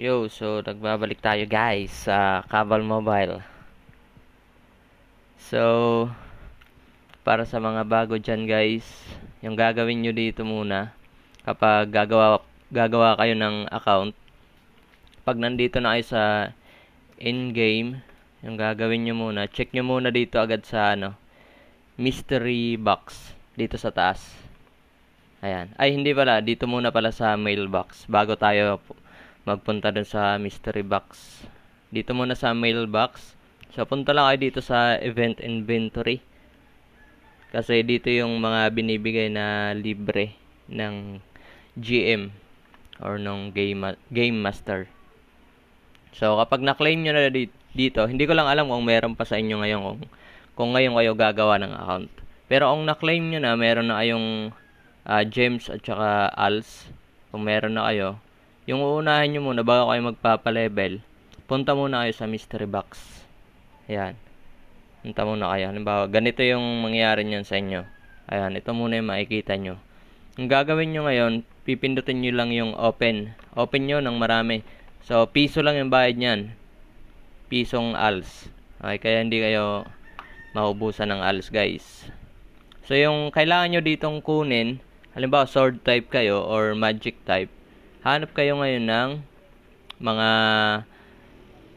So nagbabalik tayo guys sa Cabal Mobile. So, para sa mga bago dyan guys, yung gagawin nyo dito muna, kapag gagawa kayo ng account, pag nandito na kayo sa in-game, yung gagawin nyo muna, check nyo muna dito agad sa mystery box, dito sa taas. Ayan. Ay, hindi pala. Dito muna pala sa mailbox. Bago tayo magpunta dun sa mystery box. Dito muna sa mailbox. So, punta lang kayo dito sa event inventory. Kasi dito yung mga binibigay na libre ng GM or ng game master. So, kapag na-claim nyo na dito, hindi ko lang alam kung meron pa sa inyo ngayon kung ngayon kayo gagawa ng account. Pero kung na-claim nyo na, meron na kayong gems at saka ALS, kung meron na kayo, yung uunahin nyo muna bago kayo magpapa-level, punta muna kayo sa mystery box. Ayan. Punta muna kayo. Halimbawa, ganito yung mangyayari nyan sa inyo. Ayan, ito muna yung makikita nyo. Ang gagawin nyo ngayon, pipindutin nyo lang yung open. Open nyo ng marami. So, piso lang yung bayad nyan. Pisong ALS. Okay, kaya hindi kayo maubusan ng ALS, guys. So, yung kailangan nyo ditong kunin, halimbawa sword type kayo or magic type, hanap kayo ngayon ng mga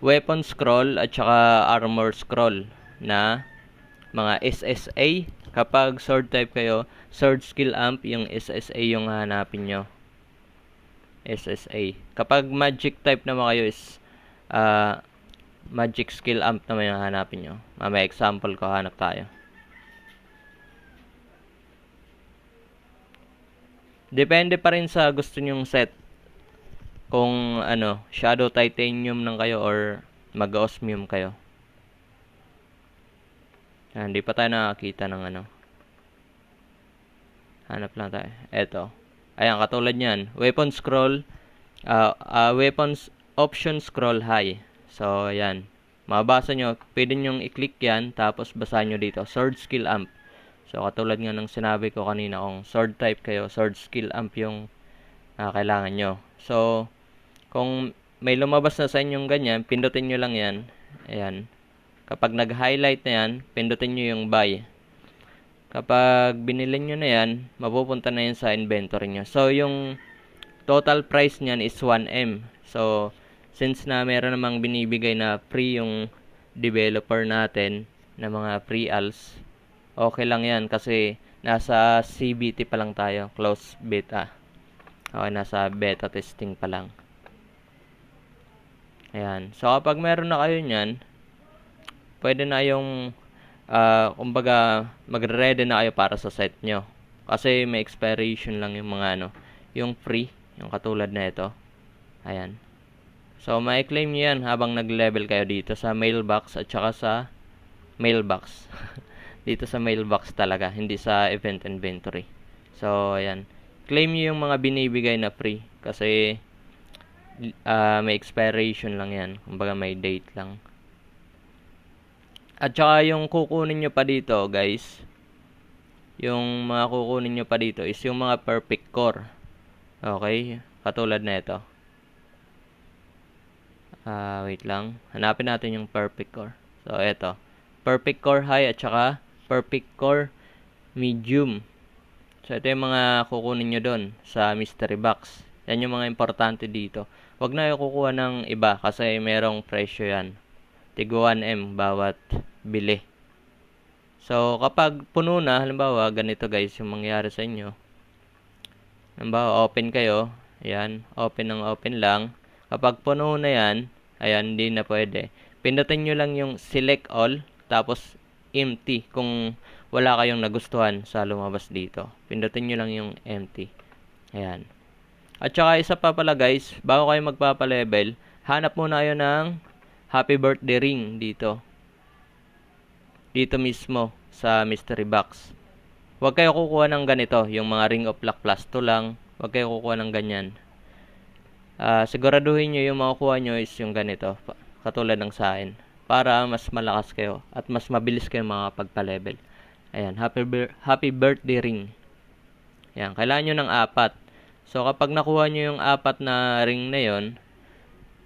weapon scroll at saka armor scroll na mga SSA. Kapag sword type kayo, sword skill amp, yung SSA yung hanapin nyo. SSA. Kapag magic type naman kayo is magic skill amp naman yung hanapin nyo. May example ko, hanap tayo. Depende pa rin sa gusto nyong set. Kung shadow titanium lang kayo or mag-osmium kayo. Hindi pa tayo nakakita ng Hanap lang tayo. Eto. Ayan, katulad nyan. Weapon scroll. Weapons option scroll high. So, ayan. Mabasa nyo. Pwede nyong i-click yan. Tapos basahin nyo dito. Sword skill amp. So, katulad nga ng sinabi ko kanina, kung sword type kayo, sword skill amp yung kailangan nyo. So, kung may lumabas na sa inyong ganyan, pindutin nyo lang yan. Ayan. Kapag nag-highlight na yan, pindutin nyo yung buy. Kapag binili nyo na yan, mapupunta na yan sa inventory nyo. So, yung total price nyan is 1M. So, since na meron namang binibigay na free yung developer natin na mga free ALS, okay lang yan kasi nasa CBT pa lang tayo, close beta. Okay, nasa beta testing pa lang. Ayan. So, kapag meron na kayo nyan, pwede na yung, kumbaga, magre-ready na kayo para sa set nyo. Kasi may expiration lang yung mga yung free, yung katulad na ito. Ayan. So, ma-claim nyo yan habang nag-level kayo dito sa mailbox at saka sa mailbox. Dito sa mailbox talaga, hindi sa event inventory. So, ayan. Claim nyo yung mga binibigay na free kasi may expiration lang yan. Kumbaga may date lang. At saka yung kukunin nyo pa dito, guys, yung mga kukunin nyo pa dito is yung mga perfect core. Okay? Katulad na ito. Wait lang. Hanapin natin yung perfect core. So, ito. Perfect core high at saka perfect core medium. So, ito yung mga kukunin nyo doon sa mystery box. Yan yung mga importante dito. Huwag na yung kukuha ng iba kasi merong presyo yan. Tigo 1M bawat bili. So, kapag puno na, halimbawa, ganito guys yung mangyari sa inyo. Halimbawa, open kayo. Ayan, open ng open lang. Kapag puno na yan, ayan, hindi na pwede. Pindutin nyo lang yung select all, tapos empty kung wala kayong nagustuhan sa lumabas dito. Pindutin nyo lang yung empty. Ayan. At saka isa pa pala guys, bago kayo magpapa-level, hanap muna kayo ng happy birthday ring dito. Dito mismo sa mystery box. Huwag kayo kukuha ng ganito, yung mga ring of luck plus 2 lang. Huwag kayo kukuha ng ganyan. Siguraduhin nyo yung makukuha nyo is yung ganito, katulad ng sa akin, para mas malakas kayo at mas mabilis kayo mga pagpa-level. Ayan, happy birthday ring. Ayan, kailangan nyo ng 4. So, kapag nakuha nyo yung 4 na ring na yon,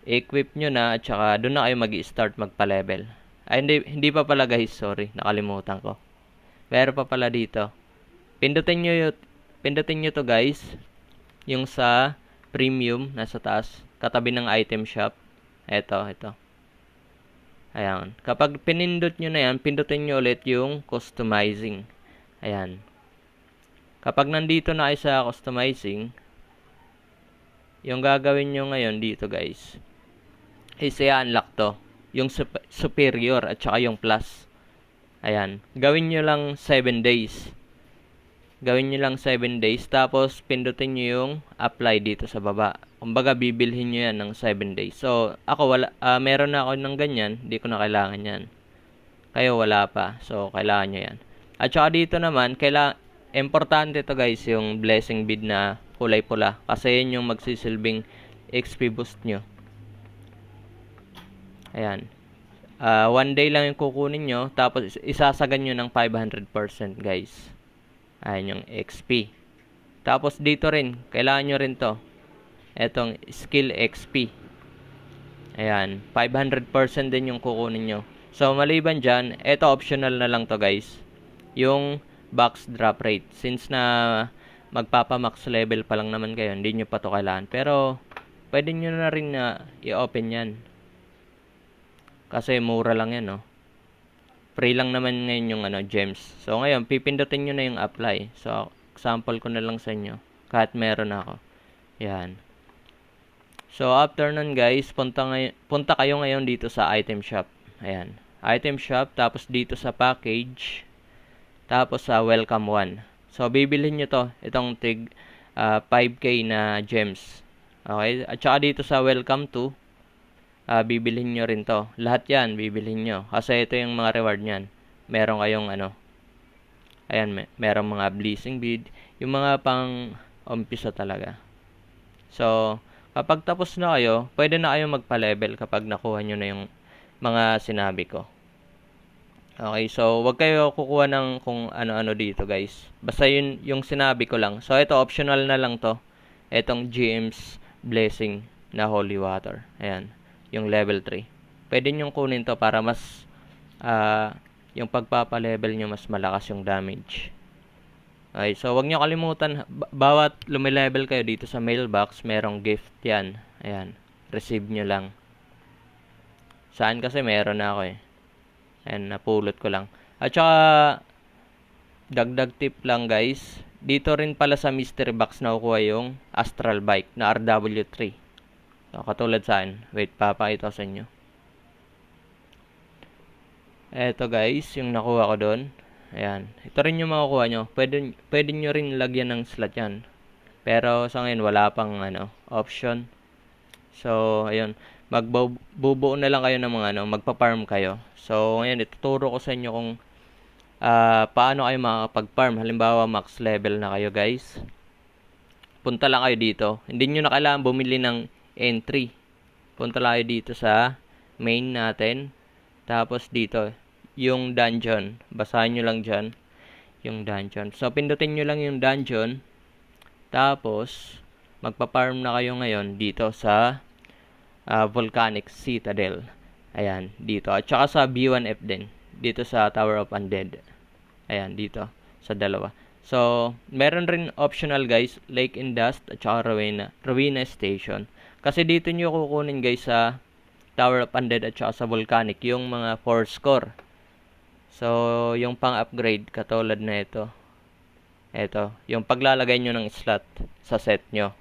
i-equip nyo na at saka doon na kayo mag-i-start magpa-level. Ay, hindi pa pala guys, sorry, nakalimutan ko. Meron pa pala dito. Pindutin nyo to guys, yung sa premium, nasa taas, katabi ng item shop. Ito. Ayan. Kapag pinindot nyo na yan, pindutin nyo ulit yung customizing. Ayan. Kapag nandito na kayo sa customizing, yung gagawin nyo ngayon dito guys, is i-unlock to. Yung superior at saka yung plus. Ayan. Gawin nyo lang 7 days. Tapos pindutin nyo yung apply dito sa baba. Kumbaga bibilhin nyo yan ng 7 days. So, ako meron na ako ng ganyan. Hindi ko na kailangan yan. Kayo wala pa. So, kailangan nyo yan. At saka dito naman, importante to guys, yung blessing bead na kulay pula. Kasi yun yung magsisilbing XP boost nyo. Ayan. 1 day lang yung kukunin nyo. Tapos, isasagan nyo ng 500% guys. Ayan yung XP. Tapos, dito rin. Kailangan nyo rin to. Etong skill XP. Ayan. 500% din yung kukunin nyo. So, maliban dyan, eto optional na lang to guys. Yung box drop rate. Since na magpapa-max level pa lang naman kayo, hindi nyo pa to kailangan. Pero, pwede nyo na rin na i-open yan. Kasi mura lang yan, no? Free lang naman ngayon yung gems. So, ngayon, pipindutin nyo na yung apply. So, example ko na lang sa inyo. Kahit meron ako. Yan. So, after nun guys, punta kayo ngayon dito sa item shop. Ayan. Item shop, tapos dito sa package, tapos sa welcome 1. So, bibilhin nyo to. Itong 5k na gems. Okay? At saka dito sa welcome 2, bibilhin nyo rin to. Lahat yan, bibilhin nyo. Kasi ito yung mga reward nyan. Meron kayong ayan, merong mga blessing bead. Yung mga pang umpisa talaga. So, kapag tapos na kayo, pwede na kayo magpa-level kapag nakuha nyo na yung mga sinabi ko. Okay, so wag kayo kukuha ng kung ano-ano dito guys. Basta yun yung sinabi ko lang. So, ito optional na lang to. Itong GM's Blessing na Holy Water. Ayan, yung level 3. Pwede nyong kunin to para mas yung pagpapa-level nyo mas malakas yung damage. Okay, so wag nyo kalimutan, bawat lumilevel kayo dito sa mailbox, merong gift yan. Ayan, receive nyo lang. Saan kasi meron na ako eh. Ayan, napulot ko lang. At saka, dagdag tip lang guys, dito rin pala sa mystery box nakukuha yung Astral Bike na RW3. So, katulad saan. Wait, papakita ko sa inyo. Eto guys, yung nakuha ko doon. Ayan. Ito rin yung makukuha nyo. Pwede nyo rin lagyan ng slot yan. Pero sa ngayon, wala pang option. So, ayun. Magbubuo na lang kayo ng mga magpa-farm kayo. So, ngayon, ituturo ko sa inyo kung paano kayo makakapag-farm. Halimbawa, max level na kayo guys. Punta lang kayo dito. Hindi nyo na kailangan bumili ng entry. Punta lang kayo dito sa main natin. Tapos dito, yung dungeon. Basahin nyo lang dyan. Yung dungeon. So, pindutin nyo lang yung dungeon. Tapos, magpa-farm na kayo ngayon dito sa Volcanic Citadel. Ayan, dito. At saka sa B1F din. Dito sa Tower of Undead. Ayan, dito. Sa dalawa. So, meron rin optional guys, Lake in Dust at saka Rowena Station. Kasi dito nyo kukunin guys sa Tower of Undead at saka sa Volcanic, yung mga 4 score. So, yung pang-upgrade, katulad na ito. Ito, yung paglalagay nyo ng slot sa set nyo.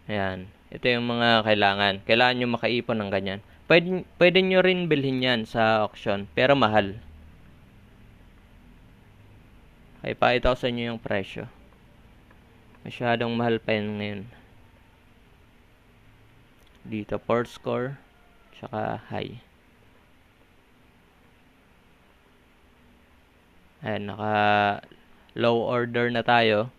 Ayan. Ito yung mga kailangan. Kailangan nyo makaipon ng ganyan. Pwede nyo rin bilhin yan sa auction, pero mahal. Okay, pakita ko sa inyo yung presyo. Masyadong mahal pa yun ngayon. Dito, 4 score, tsaka high. Ayan, naka low order na tayo.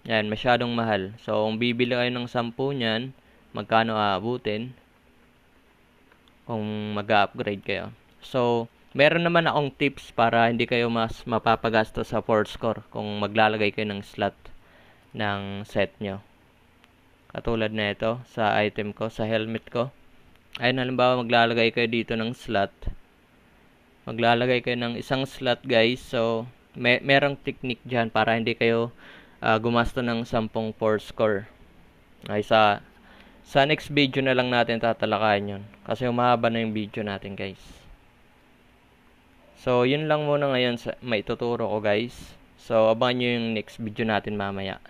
Ayan, masyadong mahal. So, kung bibili kayo ng 10 niyan, magkano aabutin kung mag-upgrade kayo. So, meron naman akong tips para hindi kayo mas mapapagasto sa 4 score kung maglalagay kayo ng slot ng set nyo. Katulad na ito sa item ko, sa helmet ko. Ayun, halimbawa maglalagay kayo dito ng slot. Maglalagay kayo ng isang slot guys. So, merong technique dyan para hindi kayo gumasto ng 10 Fourscore. Ay, sa next video na lang natin tatalakayin yun. Kasi umahaba na yung video natin guys. So, yun lang muna ngayon sa maituturo ko guys. So, abangan nyo yung next video natin mamaya.